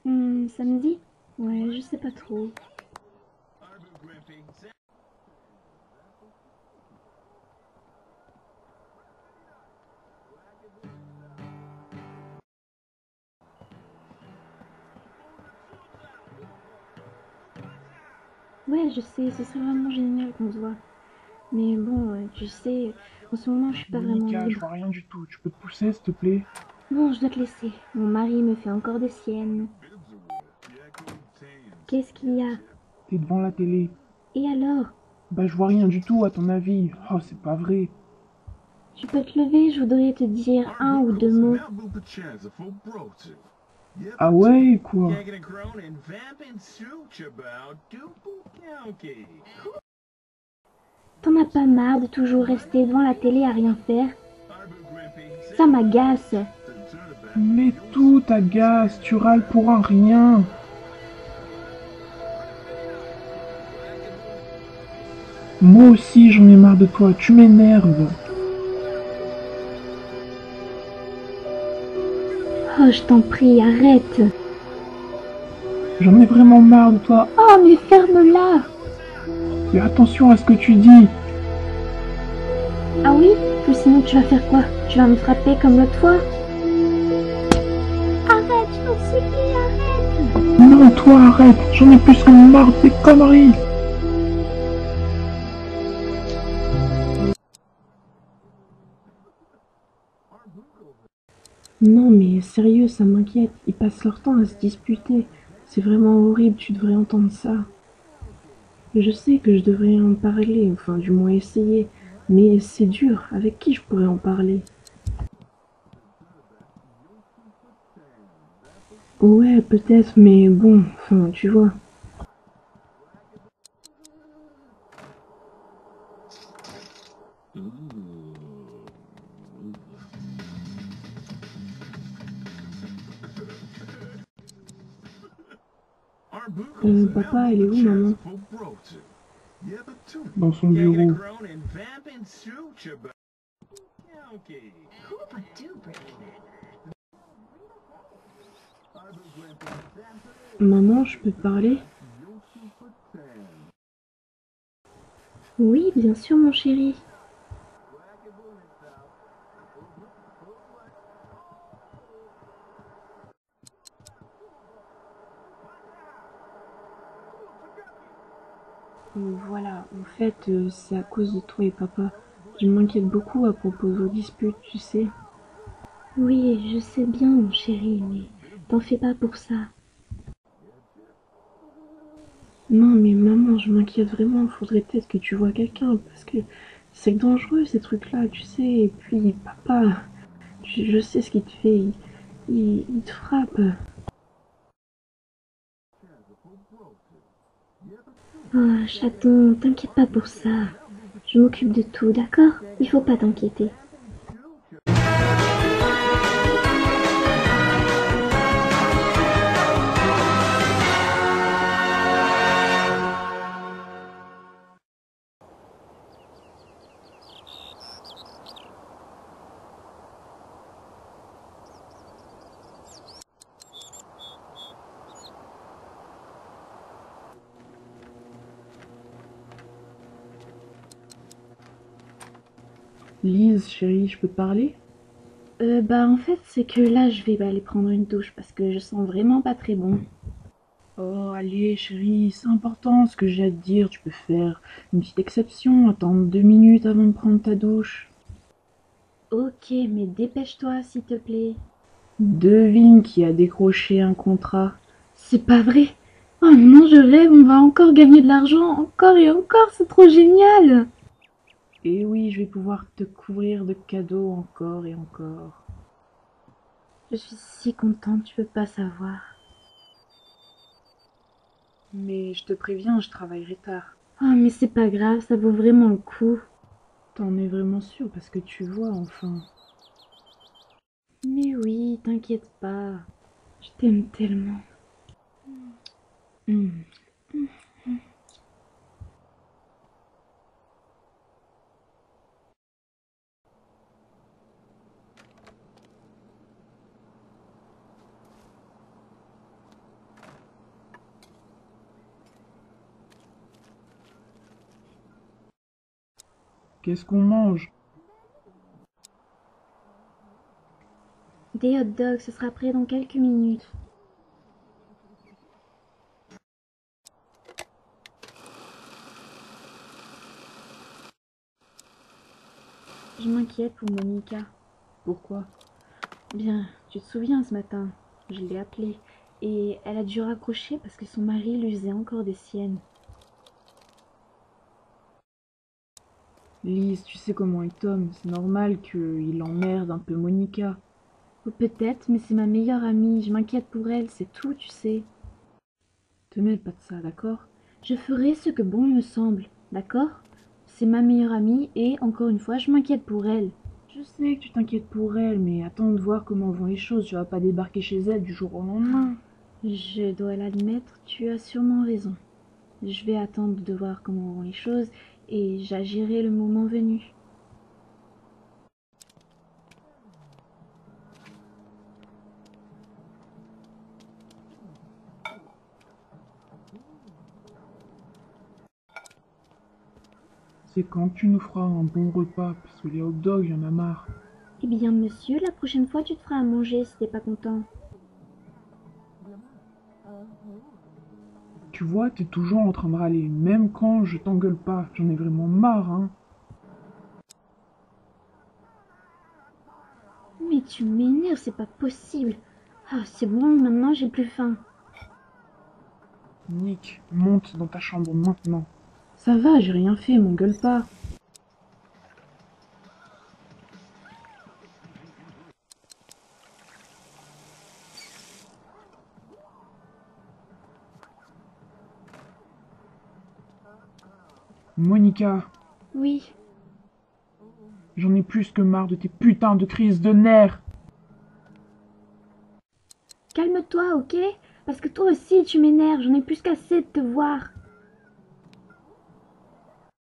Samedi? Ouais, je sais pas trop. Ouais, je sais, ce serait vraiment génial qu'on se voit. Mais bon, tu sais, en ce moment, je suis pas vraiment Monica, je libre. vois rien du tout. Tu peux te pousser, s'il te plaît? Bon, je dois te laisser. Mon mari me fait encore des siennes. Qu'est-ce qu'il y a? T'es devant la télé. Et alors? Bah, je vois rien du tout, à ton avis. Oh, c'est pas vrai. Tu peux te lever, je voudrais te dire un ou deux mots. Ah ouais, quoi? T'en as pas marre de toujours rester devant la télé à rien faire? Ça m'agace. Mais tout t'agace, tu râles pour un rien. Moi aussi, j'en ai marre de toi, tu m'énerves. Oh, je t'en prie, arrête. J'en ai vraiment marre de toi. Oh, mais ferme-la. Fais attention à ce que tu dis. Ah oui? Ou sinon tu vas faire quoi? Tu vas me frapper comme l'autre fois? Arrête, je t'en supplie, arrête! Non, toi, arrête. J'en ai plus que marre de tes conneries. Non, mais sérieux, ça m'inquiète. Ils passent leur temps à se disputer. C'est vraiment horrible, tu devrais entendre ça. Je sais que je devrais en parler, enfin du moins essayer, mais c'est dur. Avec qui je pourrais en parler? Ouais, peut-être, mais bon, enfin, tu vois. Papa, elle est où, maman? Dans son bureau. Maman, je peux te parler? Oui, bien sûr, mon chéri. Voilà, en fait, c'est à cause de toi et papa. Je m'inquiète beaucoup à propos de vos disputes, tu sais. Oui, je sais bien, mon chéri, mais t'en fais pas pour ça. Non, mais maman, je m'inquiète vraiment. Faudrait peut-être que tu vois quelqu'un, parce que c'est dangereux ces trucs-là, tu sais. Et puis, papa, je sais ce qu'il te fait. Il te frappe. Oh, chaton, t'inquiète pas pour ça. Je m'occupe de tout, d'accord? Il faut pas t'inquiéter. Lise, chérie, je peux te parler? Bah en fait, c'est que là, je vais aller prendre une douche parce que je sens vraiment pas très bon. Oh, allez, chérie, c'est important ce que j'ai à te dire. Tu peux faire une petite exception, attendre 2 minutes avant de prendre ta douche. Ok, mais dépêche-toi, s'il te plaît. Devine qui a décroché un contrat. C'est pas vrai. Oh non, je rêve, on va encore gagner de l'argent, encore et encore, c'est trop génial. Et oui, je vais pouvoir te couvrir de cadeaux encore et encore. Je suis si contente, tu peux pas savoir. Mais je te préviens, je travaillerai tard. Oh, mais c'est pas grave, ça vaut vraiment le coup. T'en es vraiment sûr parce que tu vois, enfin. Mais oui, t'inquiète pas. Je t'aime tellement. Hmm. Qu'est-ce qu'on mange? Des hot dogs, ce sera prêt dans quelques minutes. Je m'inquiète pour Monica. Pourquoi? Bien, tu te souviens ce matin, je l'ai appelée et elle a dû raccrocher parce que son mari lui faisait encore des siennes. Lise, tu sais comment est Tom, c'est normal qu'il emmerde un peu Monica. Ou peut-être, mais c'est ma meilleure amie, je m'inquiète pour elle, c'est tout, tu sais. Te mêle pas de ça, d'accord? Je ferai ce que bon me semble, d'accord? C'est ma meilleure amie et, encore une fois, je m'inquiète pour elle. Je sais que tu t'inquiètes pour elle, mais attends de voir comment vont les choses, tu vas pas débarquer chez elle du jour au lendemain. Je dois l'admettre, tu as sûrement raison. Je vais attendre de voir comment vont les choses et j'agirai le moment venu. C'est quand tu nous feras un bon repas, parce que les hot dogs, y en a marre. Eh bien, monsieur, la prochaine fois, tu te feras à manger si t'es pas content. Tu vois, t'es toujours en train de râler, même quand je t'engueule pas. J'en ai vraiment marre, hein. Mais tu m'énerves, c'est pas possible. Ah, c'est bon, maintenant j'ai plus faim. Nick, monte dans ta chambre maintenant. Ça va, j'ai rien fait, m'engueule pas. Monica, Oui, j'en ai plus que marre de tes putains de crises de nerfs. calme-toi, ok? Parce que toi aussi tu m'énerves, j'en ai plus qu'assez de te voir.